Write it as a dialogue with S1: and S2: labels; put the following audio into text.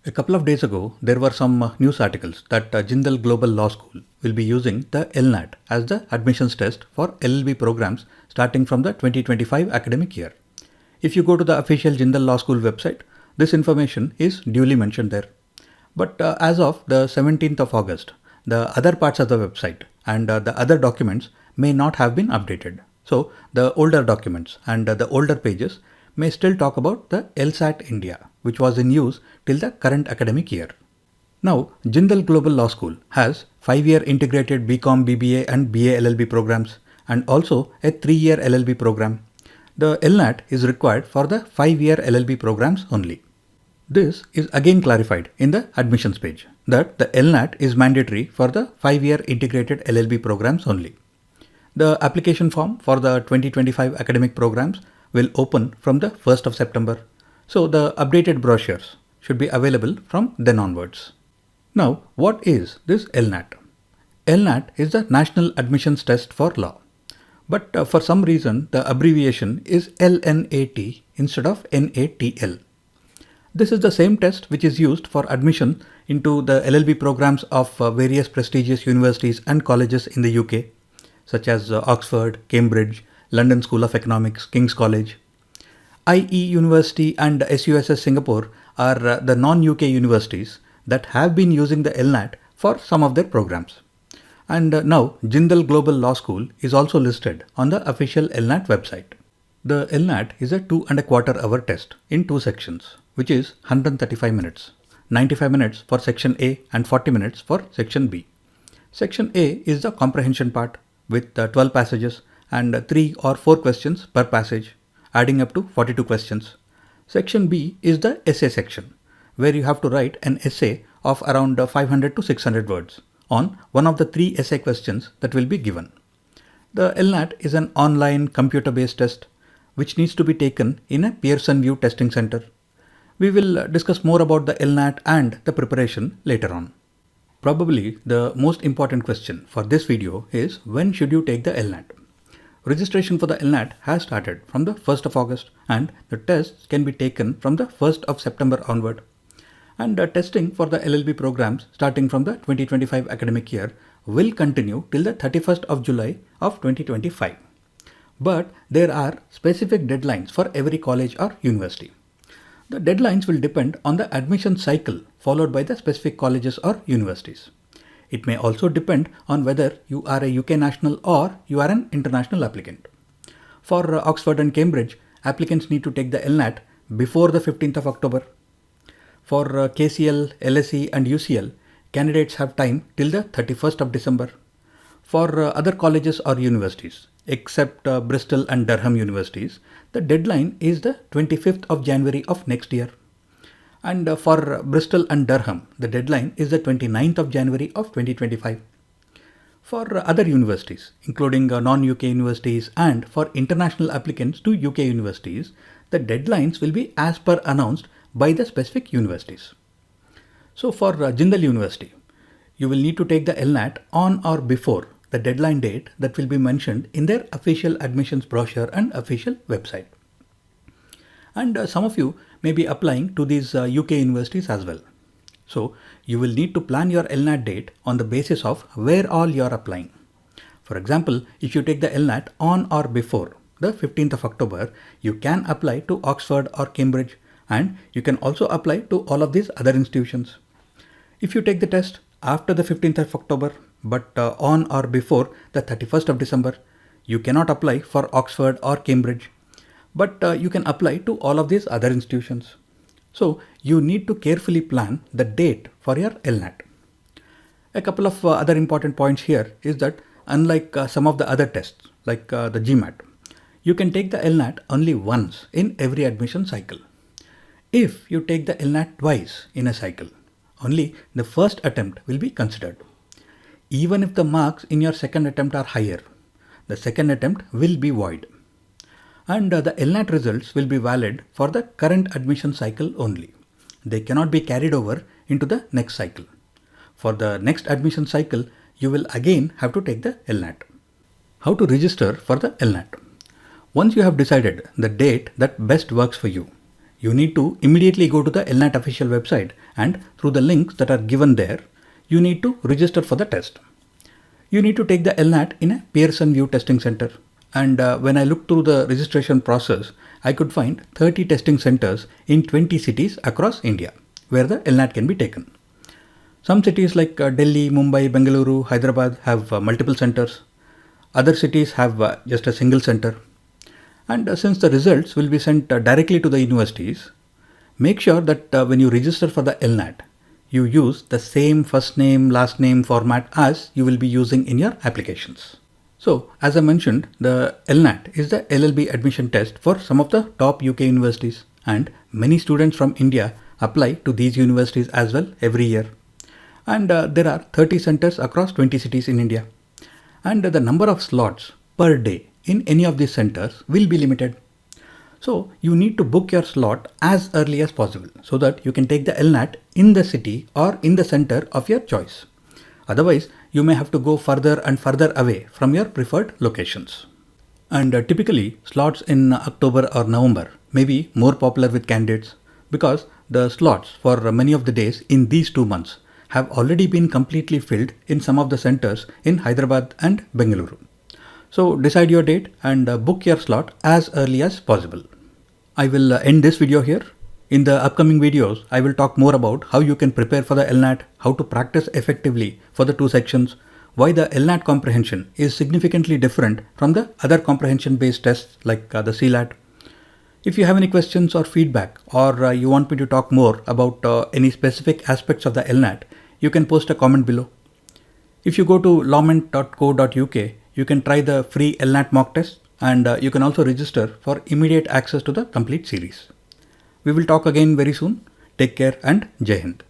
S1: A couple of days ago, there were some news articles that Jindal Global Law School will be using the LNAT as the admissions test for LLB programs starting from the 2025 academic year. If you go to the official Jindal Law School website, this information is duly mentioned there. But as of the 17th of August, the other parts of the website and the other documents may not have been updated. So the older documents and the older pages may still talk about the LSAT India, which was in use till the current academic year. Now, Jindal Global Law School has 5-year integrated BCom, BBA and BA LLB programs and also a 3-year LLB program. The LNAT is required for the 5-year LLB programs only. This is again clarified in the admissions page that the LNAT is mandatory for the 5-year integrated LLB programs only. The application form for the 2025 academic programs will open from the 1st of September. So the updated brochures should be available from then onwards. Now, what is this LNAT? LNAT is the National Admissions Test for Law. But for some reason, the abbreviation is LNAT instead of NATL. This is the same test which is used for admission into the LLB programs of various prestigious universities and colleges in the UK, such as Oxford, Cambridge, London School of Economics, King's College. IE University and SUSS Singapore are the non-UK universities that have been using the LNAT for some of their programs. And now Jindal Global Law School is also listed on the official LNAT website. The LNAT is a 2.25 hour test in 2 sections, which is 135 minutes, 95 minutes for section A and 40 minutes for section B. Section A is the comprehension part with 12 passages and 3 or 4 questions per passage, adding up to 42 questions. Section B is the essay section, where you have to write an essay of around 500 to 600 words on one of the 3 essay questions that will be given. The LNAT is an online computer-based test which needs to be taken in a Pearson VUE testing center. We will discuss more about the LNAT and the preparation later on. Probably the most important question for this video is when should you take the LNAT? Registration for the LNAT has started from the 1st of August and the tests can be taken from the 1st of September onward. And testing for the LLB programs starting from the 2025 academic year will continue till the 31st of July of 2025. But there are specific deadlines for every college or university. The deadlines will depend on the admission cycle followed by the specific colleges or universities. It may also depend on whether you are a UK national or you are an international applicant. For Oxford and Cambridge, applicants need to take the LNAT before the 15th of October. For KCL, LSE and UCL, candidates have time till the 31st of December. For other colleges or universities, except Bristol and Durham universities, the deadline is the 25th of January of next year. And for Bristol and Durham, the deadline is the 29th of January of 2025. For other universities, including non-UK universities and for international applicants to UK universities, the deadlines will be as per announced by the specific universities. So for Jindal University, you will need to take the LNAT on or before the deadline date that will be mentioned in their official admissions brochure and official website. And some of you may be applying to these UK universities as well. So you will need to plan your LNAT date on the basis of where all you are applying. For example, if you take the LNAT on or before the 15th of October, you can apply to Oxford or Cambridge, and you can also apply to all of these other institutions. If you take the test after the 15th of October, but on or before the 31st of December, you cannot apply for Oxford or Cambridge, but you can apply to all of these other institutions. So you need to carefully plan the date for your LNAT. A couple of other important points here is that unlike some of the other tests like the GMAT, you can take the LNAT only once in every admission cycle. If you take the LNAT twice in a cycle, only the first attempt will be considered. Even if the marks in your second attempt are higher, the second attempt will be void. And the LNAT results will be valid for the current admission cycle only. They cannot be carried over into the next cycle. For the next admission cycle, you will again have to take the LNAT. How to register for the LNAT? Once you have decided the date that best works for you, you need to immediately go to the LNAT official website, and through the links that are given there, you need to register for the test. You need to take the LNAT in a Pearson VUE testing center. And when I looked through the registration process, I could find 30 testing centers in 20 cities across India where the LNAT can be taken. Some cities like Delhi, Mumbai, Bengaluru, Hyderabad have multiple centers. Other cities have just a single center. And since the results will be sent directly to the universities, make sure that when you register for the LNAT, you use the same first name, last name format as you will be using in your applications. So, as I mentioned, the LNAT is the LLB admission test for some of the top UK universities, and many students from India apply to these universities as well every year. And there are 30 centers across 20 cities in India. And the number of slots per day in any of these centers will be limited. So you need to book your slot as early as possible so that you can take the LNAT in the city or in the center of your choice. Otherwise, you may have to go further and further away from your preferred locations. And typically, slots in October or November may be more popular with candidates because the slots for many of the days in these 2 months have already been completely filled in some of the centers in Hyderabad and Bengaluru. So decide your date and book your slot as early as possible. I will end this video here. In the upcoming videos, I will talk more about how you can prepare for the LNAT, how to practice effectively for the 2 sections, why the LNAT comprehension is significantly different from the other comprehension based tests like the CLAT. If you have any questions or feedback, or you want me to talk more about any specific aspects of the LNAT, you can post a comment below. If you go to lawment.co.uk, you can try the free LNAT mock test, and you can also register for immediate access to the complete series. We will talk again very soon. Take care and Jai Hind.